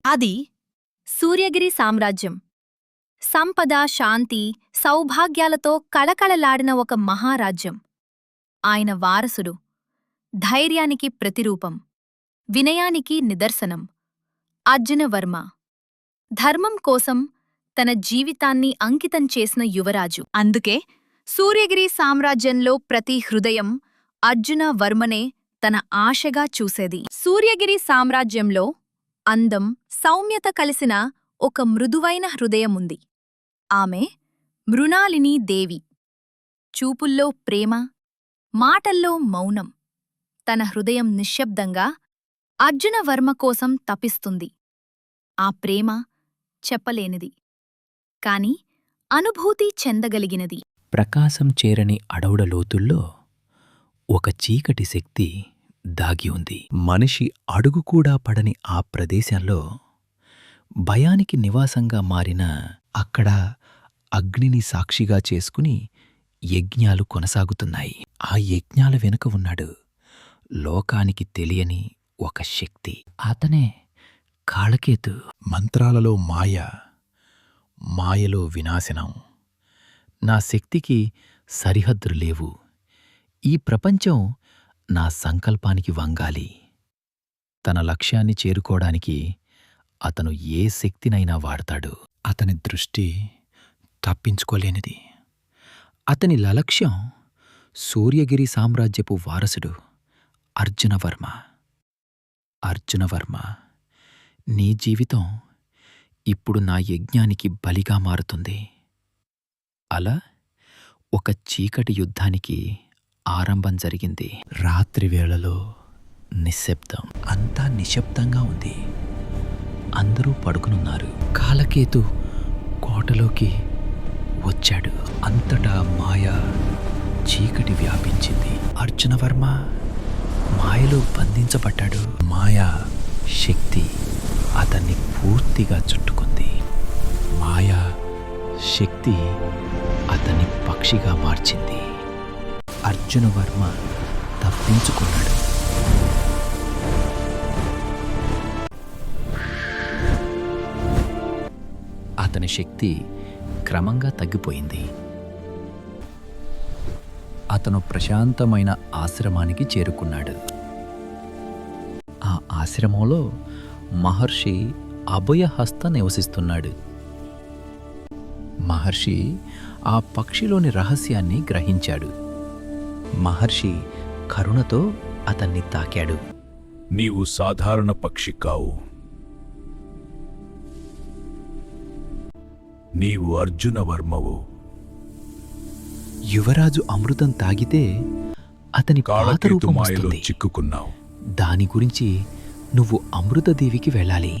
అది సూర్యగిరి సామ్రాజ్యం. సంపద, శాంతి, సౌభాగ్యాలతో కళకళలాడిన ఒక మహారాజ్యం. ఆయన వారసుడు ధైర్యానికి ప్రతిరూపం, వినయానికి నిదర్శనం. అర్జునవర్మ ధర్మం కోసం తన జీవితాన్ని అంకితం చేసిన యువరాజు. అందుకే సూర్యగిరి సామ్రాజ్యంలో ప్రతి హృదయం అర్జునవర్మనే తన ఆశగా చూసేది. సూర్యగిరి సామ్రాజ్యంలో అందం, సౌమ్యత కలిసిన ఒక మృదువైన హృదయముంది. ఆమె మృణాలిని దేవి. చూపుల్లో ప్రేమ, మాటల్లో మౌనం. తన హృదయం నిశ్శబ్దంగా అర్జునవర్మ కోసం తపిస్తుంది. ఆ ప్రేమ చెప్పలేనిది, కాని అనుభూతి చెందగలిగినది. ప్రకాశం చేరని అడవుల లోతుల్లో ఒక చీకటి శక్తి దాగి ఉంది. మనిషి అడుగు కూడా పడని ఆ ప్రదేశంలో భయానికి నివాసంగా మారిన అక్కడ అగ్నిని సాక్షిగా చేసుకుని యజ్ఞాలు కొనసాగుతున్నాయి. ఆ యజ్ఞాల వెనుక ఉన్నాడు లోకానికి తెలియని ఒక శక్తి. అతనే కాళకేతు. మంత్రాలలో మాయ, మాయలో వినాశనం. నా శక్తికి సరిహద్దులు లేవు. ఈ ప్రపంచం నా సంకల్పానికి వంగాలి. తన లక్ష్యాన్ని చేరుకోవడానికి అతను ఏ శక్తినైనా వాడతాడు. అతని దృష్టి తప్పించుకోలేనిది. అతని లక్ష్యం సూర్యగిరి సామ్రాజ్యపు వారసుడు అర్జునవర్మ. అర్జునవర్మ, నీ జీవితం ఇప్పుడు నా యజ్ఞానికి బలిగా మారుతుంది. అలా ఒక చీకటి యుద్ధానికి ఆరంభం జరిగింది. రాత్రివేళలో నిశ్శబ్దం. అంతా నిశ్శబ్దంగా ఉంది. అందరూ పడుకునున్నారు. కాళకేతు కోటలోకి వచ్చాడు. అంతటా మాయ, చీకటి వ్యాపించింది. అర్జునవర్మ మాయలో బంధించబడ్డాడు. మాయా శక్తి అతన్ని పూర్తిగా చుట్టుకుంది. మాయా శక్తి అతన్ని పక్షిగా మార్చింది. అర్జునవర్మ తప్పించుకున్నాడు. అతని శక్తి క్రమంగా తగ్గిపోయింది. అతను ప్రశాంతమైన ఆశ్రమానికి చేరుకున్నాడు. ఆ ఆశ్రమంలో మహర్షి అభయహస్త నివసిస్తున్నాడు. మహర్షి ఆ పక్షిలోని రహస్యాన్ని గ్రహించాడు. మహర్షి కరుణతో అతన్ని తాకాడు. నీవు సాధారణ పక్షి కావు. నీవు అర్జునవర్మవు. యువరాజు అమృతం తాగితే అతని పాత కాళకేతు రూపం మాయలో వస్తుంది. చిక్కుకున్నావు. దాని గురించి నువ్వు అమృతదేవికి వెళ్ళాలి.